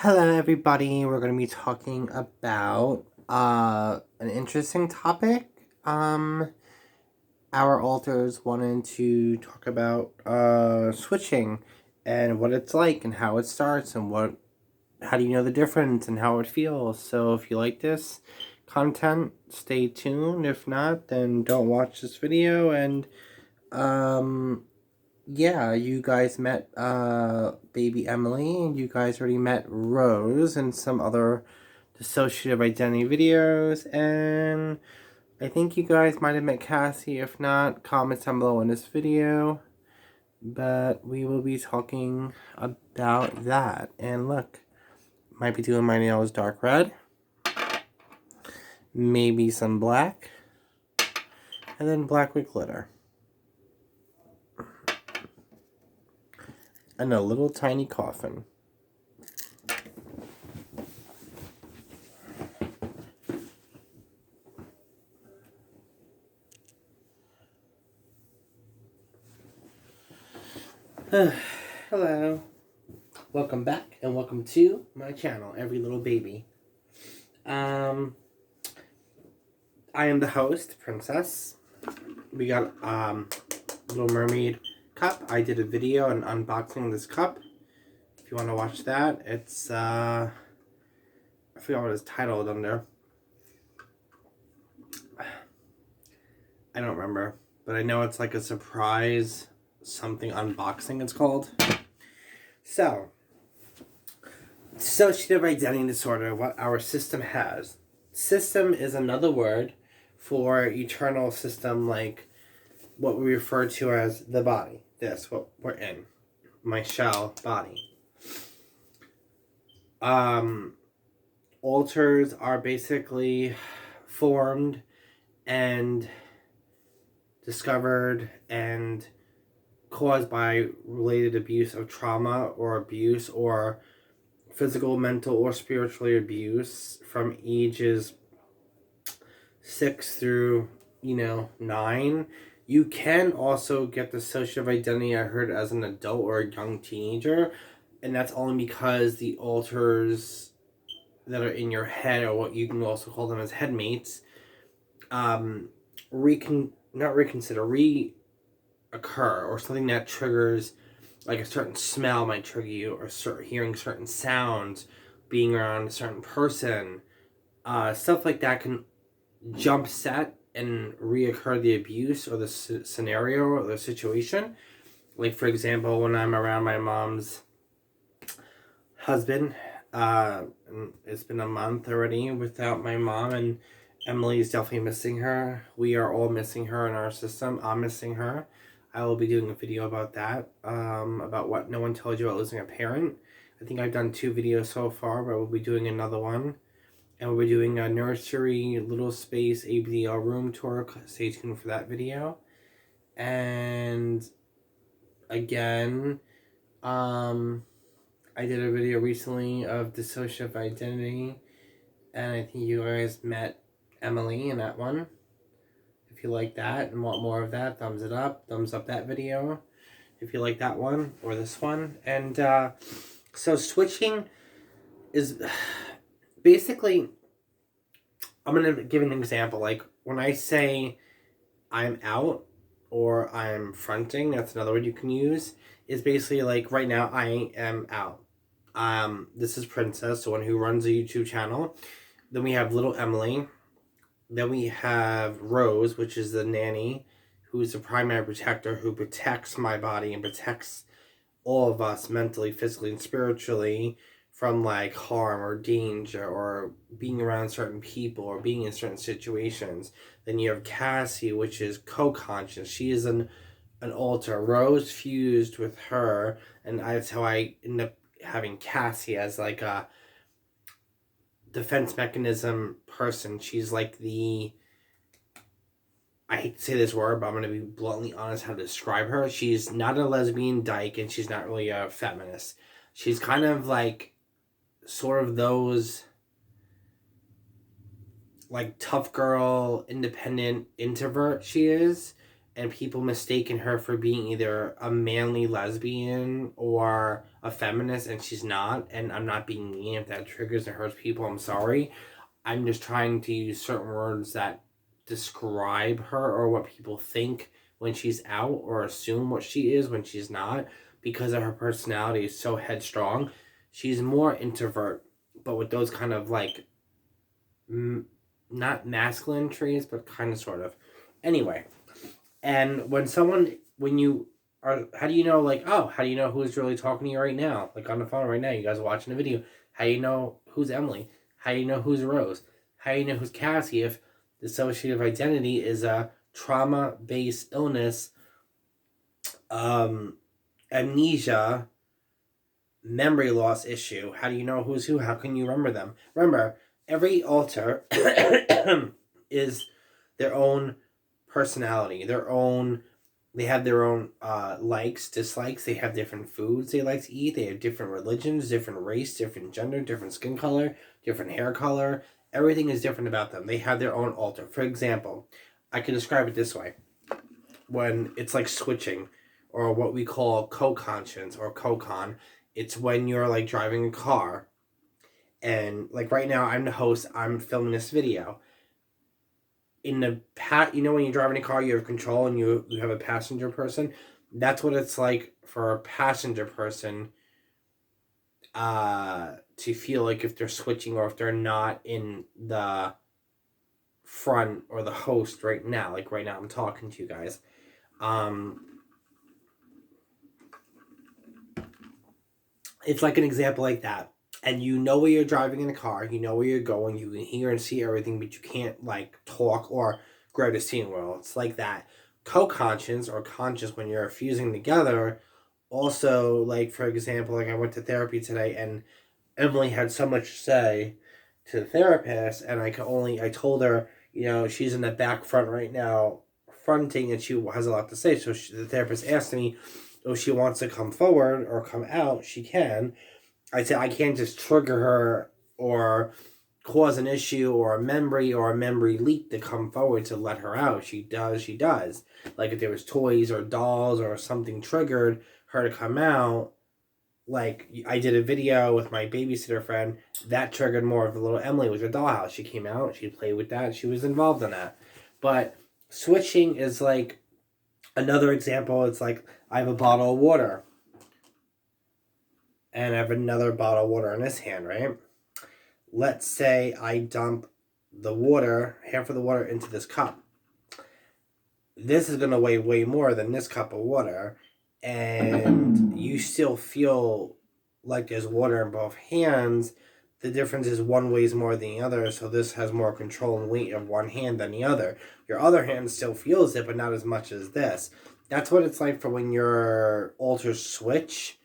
Hello, everybody. We're going to be talking about an interesting topic. Our authors wanted to talk about switching and what it's like and how it starts and how do you know the difference and how it feels. So if you like this content, stay tuned. If not, then don't watch this video. And um, yeah, you guys met baby Emily, and you guys already met Rose and some other dissociative identity videos, and I think you guys might have met Cassie. If not, comment down below in this video. But we will be talking about that. And look, might be doing my nails dark red, maybe some black, and then black with glitter. And a little tiny coffin. Hello. Welcome back and welcome to my channel, Every Little Baby. I am the host, Princess. We got Little Mermaid cup. I did a video on unboxing this cup. If you want to watch that, it's I forgot what it's titled under. I don't remember, but I know it's like a surprise something unboxing it's called. So, dissociative identity disorder, what our system has. System is another word for eternal system, like what we refer to as the body. This, what we're in. My shell body. Alters are basically formed and discovered and caused by related abuse of trauma or abuse or physical, mental, or spiritual abuse from ages 6 through 9. You can also get dissociative identity, I heard, as an adult or a young teenager, and that's only because the alters that are in your head, or what you can also call them as headmates, reoccur, or something that triggers, like a certain smell might trigger you, or hearing certain sounds, being around a certain person, stuff like that can jump set and reoccur the abuse or the scenario or the situation. Like, for example, when I'm around my mom's husband, it's been a month already without my mom, and Emily's definitely missing her. We are all missing her in our system. I'm missing her. I will be doing a video about that, about what no one tells you about losing a parent. I think I've done 2 videos so far, but we'll be doing another one. And we'll be doing a nursery, little space, ABDL room tour. Stay tuned for that video. And again, I did a video recently of dissociative identity, and I think you guys met Emily in that one. If you like that and want more of that, thumbs it up. Thumbs up that video if you like that one or this one. And so switching is basically, I'm going to give an example. Like, when I say I'm out or I'm fronting, that's another word you can use, is basically like right now I am out. This is Princess, the one who runs a YouTube channel. Then we have little Emily. Then we have Rose, which is the nanny, who's the primary protector, who protects my body and protects all of us mentally, physically, and spiritually from like harm or danger or being around certain people or being in certain situations. Then you have Cassie, which is co-conscious. She is an alter. Rose fused with her, and that's how I end up having Cassie as like a defense mechanism person. She's like I hate to say this word, but I'm going to be bluntly honest how to describe her. She's not a lesbian dyke, and she's not really a feminist. She's kind of like sort of those like tough girl, independent introvert she is. and people mistaken her for being either a manly lesbian or a feminist, and she's not. And I'm not being mean. If that triggers and hurts people, I'm sorry. I'm just trying to use certain words that describe her or what people think when she's out, or assume what she is when she's not, because of her personality is so headstrong. She's more introvert, but with those kind of like not masculine traits, but kind of sort of. Anyway, and when you are, how do you know, like, oh, how do you know who's really talking to you right now? Like on the phone right now, you guys are watching the video. How do you know who's Emily? How do you know who's Rose? How do you know who's Cassie if dissociative identity is a trauma-based illness, amnesia, memory loss issue? How do you know who's who? How can you remember them? Remember, every alter is their own personality, they have their own likes, dislikes. They have different foods they like to eat. They have different religions, different race, different gender, different skin color, different hair color. Everything is different about them. They have their own alter. For example, I can describe it this way. When it's like switching, or what we call co-conscience or co-con, it's when you're like driving a car, and like right now I'm the host, I'm filming this video. In the when you're driving a car, you have control and you have a passenger person. That's what it's like for a passenger person to feel like if they're switching or if they're not in the front or the host right now. Like right now I'm talking to you guys. It's like an example like that. And you know where you're driving in a car, you know where you're going, you can hear and see everything, but you can't like talk or grab the steering wheel. It's like that. Co-conscious or conscious, when you're fusing together, also, like for example, like I went to therapy today and Emily had so much to say to the therapist, and I told her, she's in the back front right now, fronting, and she has a lot to say. So the therapist asked me if she wants to come forward or come out, she can. I said I can't just trigger her or cause an issue or a memory leak to come forward to let her out. She does. Like if there was toys or dolls or something triggered her to come out, like I did a video with my babysitter friend, that triggered more of the little Emily with her dollhouse. She came out, she played with that, she was involved in that. But switching is like another example. It's like I have a bottle of water. And I have another bottle of water in this hand, right? Let's say I dump the water, half of the water, into this cup. This is going to weigh way more than this cup of water. And you still feel like there's water in both hands. The difference is one weighs more than the other, so this has more control and weight of one hand than the other. Your other hand still feels it, but not as much as this. That's what it's like for when your alters switch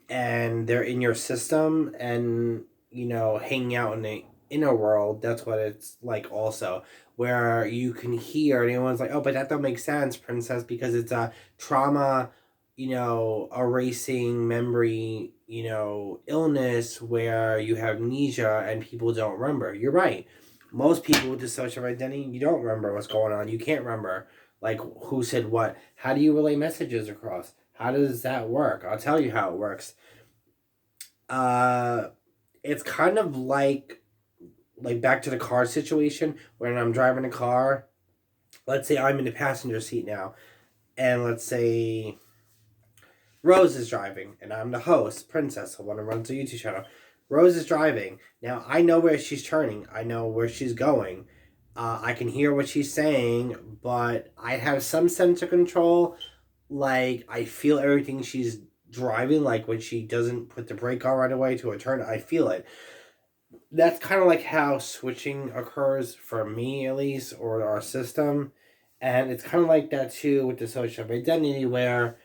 and they're in your system and, hanging out in the inner world. That's what it's like also, where you can hear and everyone's like, oh, but that don't make sense, princess, because it's a trauma, erasing memory, illness where you have amnesia and people don't remember. You're right. Most people with dissociative identity, you don't remember what's going on. You can't remember, like, who said what. How do you relay messages across? How does that work? I'll tell you how it works. It's kind of like back to the car situation. When I'm driving a car, let's say I'm in the passenger seat now, and let's say Rose is driving, and I'm the host, Princess, the one who runs the YouTube channel. Rose is driving. Now, I know where she's turning. I know where she's going. I can hear what she's saying, but I have some sense of control. Like, I feel everything she's driving. Like, when she doesn't put the brake on right away to a turn, I feel it. That's kind of like how switching occurs for me, at least, or our system. And it's kind of like that, too, with dissociative identity, where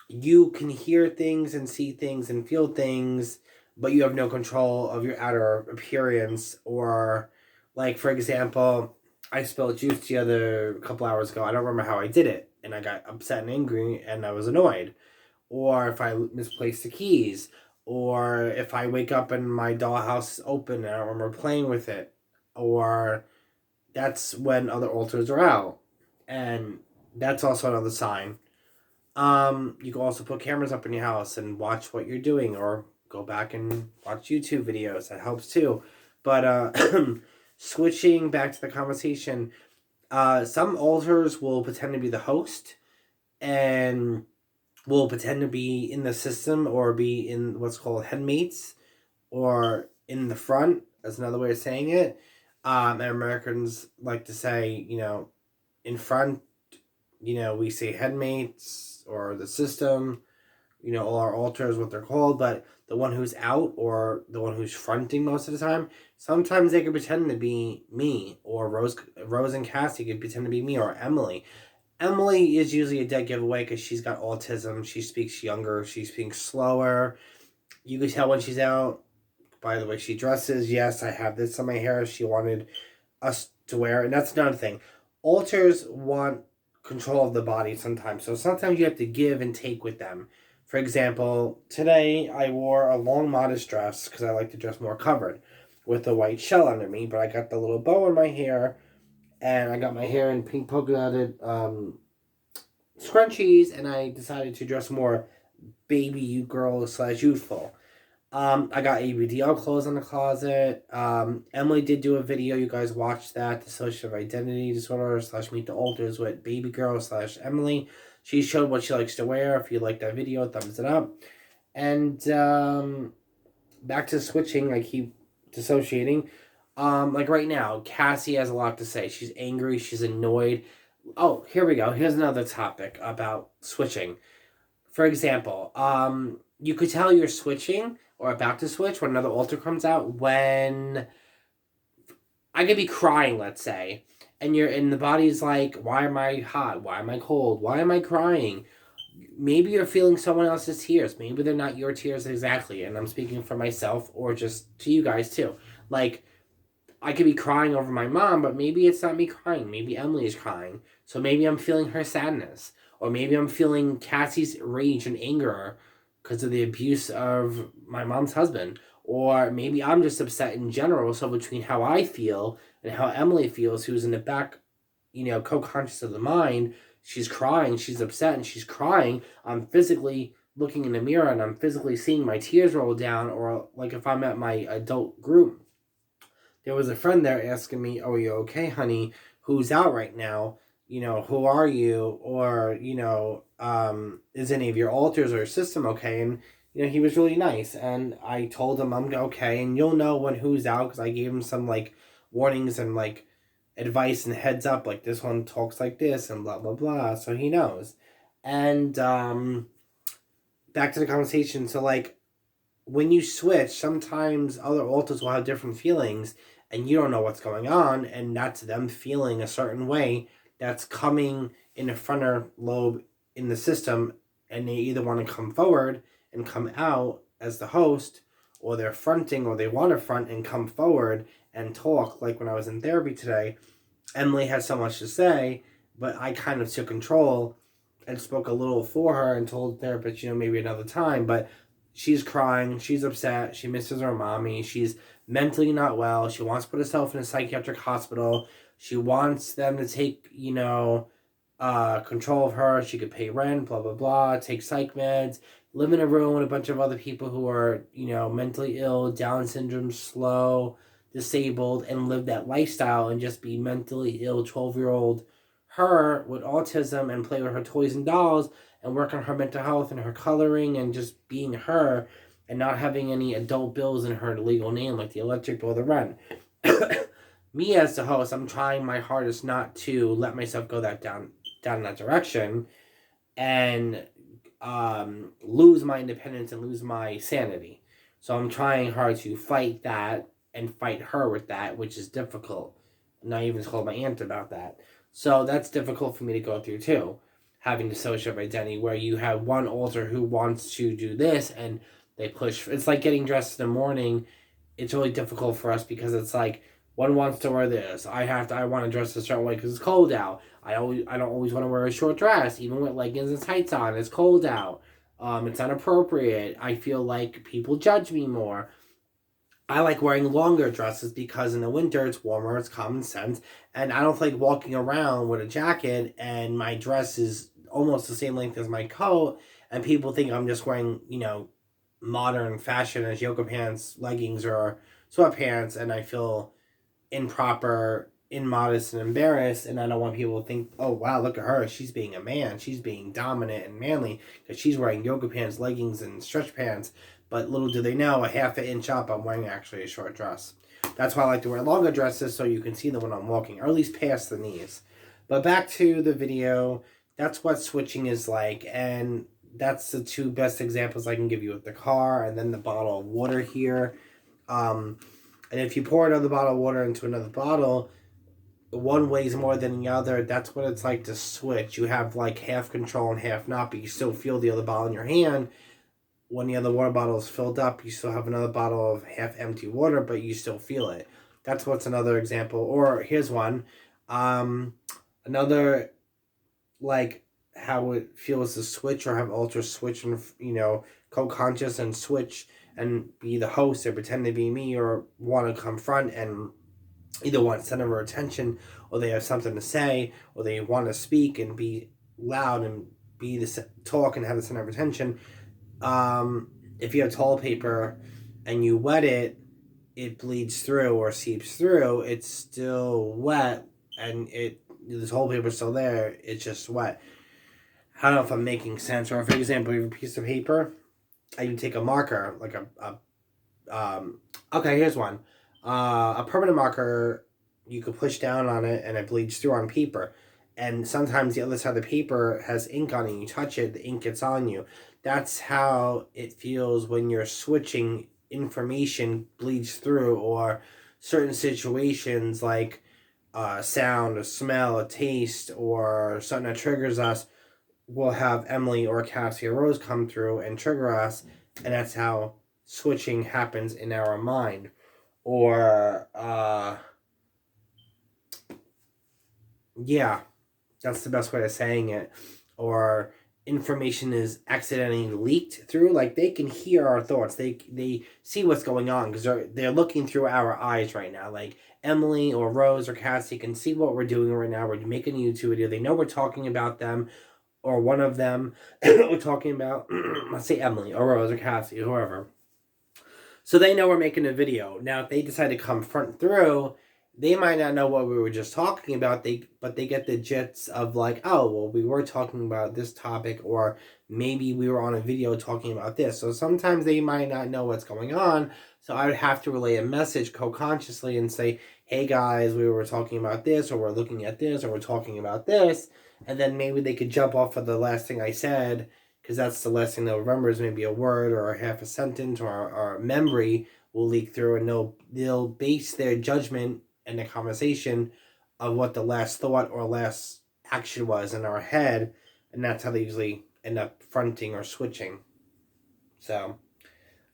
you can hear things and see things and feel things, but you have no control of your outer appearance. Or, like, for example, I spilled juice a couple hours ago. I don't remember how I did it, and I got upset and angry, and I was annoyed. Or if I misplaced the keys, or if I wake up and my dollhouse is open and I don't remember playing with it, or that's when other alters are out. And That's also another sign. You can also put cameras up in your house and watch what you're doing, or go back and watch YouTube videos. That helps too. But switching back to the conversation, some alters will pretend to be the host and will pretend to be in the system or be in what's called headmates or in the front. That's another way of saying it. And Americans like to say, in front, we say headmates or the system, all our alters, what they're called, but the one who's out or the one who's fronting most of the time, sometimes they can pretend to be me, or Rose and Cassie could pretend to be me, or Emily. Emily is usually a dead giveaway because she's got autism. She speaks younger. She speaks slower. You can tell when she's out by the way she dresses. Yes, I have this on my hair. She wanted us to wear, and that's another thing. Alters want control of the body sometimes, so sometimes you have to give and take with them. For example, today I wore a long modest dress because I like to dress more covered with a white shell under me, but I got the little bow in my hair, and I got my hair in pink polka dotted scrunchies, and I decided to dress more baby girl / youthful. I got ABDL clothes in the closet. Emily did do a video. You guys watched that. Dissociative identity disorder / meet the alters with baby girl / Emily. She showed what she likes to wear. If you like that video, thumbs it up. And back to switching. I keep dissociating. Like right now, Cassie has a lot to say. She's angry. She's annoyed. Oh, here we go. Here's another topic about switching. For example, you could tell you're switching or about to switch when another alter comes out when I could be crying, let's say, and the body's like, why am I hot? Why am I cold? Why am I crying? Maybe you're feeling someone else's tears. Maybe they're not your tears exactly, and I'm speaking for myself or just to you guys too. Like, I could be crying over my mom, but maybe it's not me crying. Maybe Emily is crying. So maybe I'm feeling her sadness. Or maybe I'm feeling Cassie's rage and anger because of the abuse of my mom's husband. Or maybe I'm just upset in general. So between how I feel and how Emily feels, who's in the back, co-conscious of the mind, she's crying, she's upset, and she's crying. I'm physically looking in the mirror and I'm physically seeing my tears roll down. Or like if I'm at my adult group, there was a friend there asking me, "Oh, are you okay, honey? Who's out right now? Who are you? Or, is any of your alters or your system okay?" And, he was really nice. And I told him I'm okay. And you'll know when who's out because I gave him some, warnings and, advice and heads up. Like, this one talks like this and blah, blah, blah. So he knows. And back to the conversation. So, when you switch, sometimes other alters will have different feelings and you don't know what's going on, and that's them feeling a certain way that's coming in the frontal lobe in the system, and they either want to come forward and come out as the host, or they're fronting, or they want to front and come forward and talk. Like when I was in therapy today, Emily had so much to say, but I kind of took control and spoke a little for her and told the therapist, maybe another time, but she's crying, she's upset, she misses her mommy, she's mentally not well, she wants to put herself in a psychiatric hospital, she wants them to take, control of her, she could pay rent, blah, blah, blah, take psych meds, live in a room with a bunch of other people who are, mentally ill, Down syndrome, slow, disabled, and live that lifestyle and just be mentally ill 12-year-old her with autism and play with her toys and dolls and work on her mental health and her coloring and just being her and not having any adult bills in her legal name like the electric bill or the rent. Me as the host, I'm trying my hardest not to let myself go down in that direction and lose my independence and lose my sanity. So I'm trying hard to fight that and fight her with that, which is difficult. And I even told my aunt about that. So that's difficult for me to go through too. Having dissociative identity where you have one alter who wants to do this and they push. It's like getting dressed in the morning. It's really difficult for us because it's like one wants to wear this. I want to dress a certain way because it's cold out. I don't always want to wear a short dress, even with leggings and tights on. It's cold out. It's inappropriate. I feel like people judge me more. I like wearing longer dresses because in the winter it's warmer, it's common sense, and I don't like walking around with a jacket and my dress is almost the same length as my coat, and people think I'm just wearing, modern fashion as yoga pants, leggings, or sweatpants, and I feel improper, immodest, and embarrassed, and I don't want people to think, oh wow, look at her, she's being a man, she's being dominant and manly because she's wearing yoga pants, leggings, and stretch pants. But little do they know, a half an inch up, I'm wearing actually a short dress. That's why I like to wear longer dresses so you can see them when I'm walking, or at least past the knees. But back to the video, that's what switching is like, and that's the two best examples I can give you with the car and then the bottle of water here. And if you pour another bottle of water into another bottle, one weighs more than the other. That's what it's like to switch. You have like half control and half not, but you still feel the other bottle in your hand. When the other water bottle is filled up, you still have another bottle of half empty water, but you still feel it. That's what's another example. Or here's one. Another, like, how it feels to switch or have ultra switch and, co-conscious and switch and be the host or pretend to be me or want to confront and either want center of attention or they have something to say or they want to speak and be loud and be the talk and have the center of attention. If you have toilet paper and you wet it, it bleeds through or seeps through. It's still wet and the toilet paper is still there. It's just wet. I don't know if I'm making sense. Or for example, you have a piece of paper and you take a marker, like okay, here's one. A permanent marker, you could push down on it and it bleeds through on paper. And sometimes the other side of the paper has ink on it. You touch it, the ink gets on you. That's how it feels when you're switching. Information bleeds through, or certain situations like sound, a smell, a taste, or something that triggers us will have Emily or Cassie or Rose come through and trigger us, and that's how switching happens in our mind. Or yeah, that's the best way of saying it. Or information is accidentally leaked through, like they can hear our thoughts, they see what's going on because they're looking through our eyes right now. Like Emily or Rose or Cassie can see what we're doing right now. We're making a YouTube video. They know we're talking about them or one of them. We're talking about let's say Emily or Rose or Cassie, whoever. So they know we're making a video. Now if they decide to come front through, they might not know what we were just talking about, but they get the gist of like, oh, well, we were talking about this topic, or maybe we were on a video talking about this. So sometimes they might not know what's going on. So I would have to relay a message co-consciously and say, hey guys, we were talking about this, or we're looking at this, or we're talking about this. And then maybe they could jump off of the last thing I said, because that's the last thing they'll remember is maybe a word or a half a sentence, or a memory will leak through, and they'll base their judgment and the conversation of what the last thought or last action was in our head, and that's how they usually end up fronting or switching. So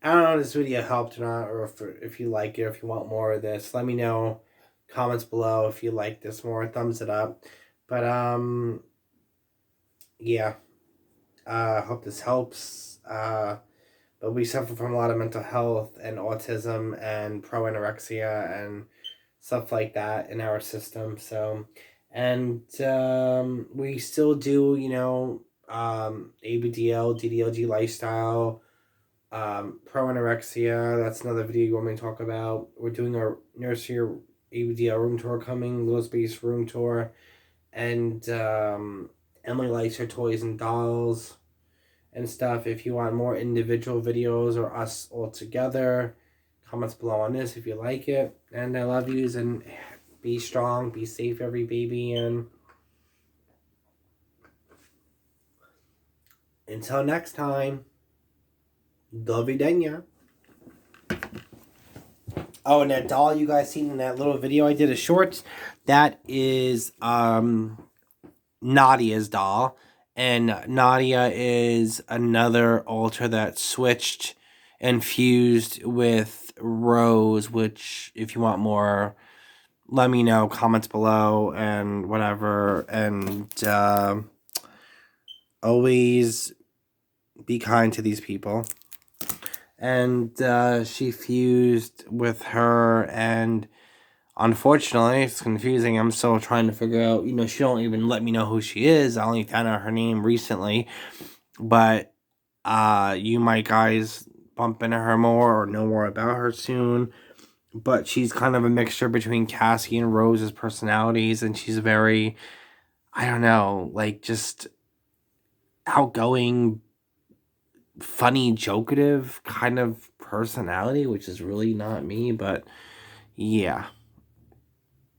I don't know if this video helped or not, or if you like it, or if you want more of this. Let me know, comments below if you like this more, thumbs it up. But yeah, hope this helps. But we suffer from a lot of mental health and autism and pro-anorexia and stuff like that in our system. So, and we still do, ABDL, DDLG lifestyle, pro-anorexia. That's another video you want me to talk about. We're doing our nursery ABDL room tour coming, little space room tour. And Emily likes her toys and dolls and stuff. If you want more individual videos or us all together, comments below on this if you like it. And I love yous, and be strong, be safe, every baby, and until next time, do vidania. Oh, and that doll you guys seen in that little video I did a short, that is Nadia's doll. And Nadia is another alter that switched and fused with Rose, which if you want more, let me know, comments below and whatever. And always be kind to these people. and she fused with her, and unfortunately, it's confusing. I'm still trying to figure out, she don't even let me know who she is. I only found out her name recently, but you might guys bump into her more or know more about her soon. But she's kind of a mixture between Cassie and Rose's personalities, and she's very, I don't know, like just outgoing, funny, jokative kind of personality, which is really not me, but yeah.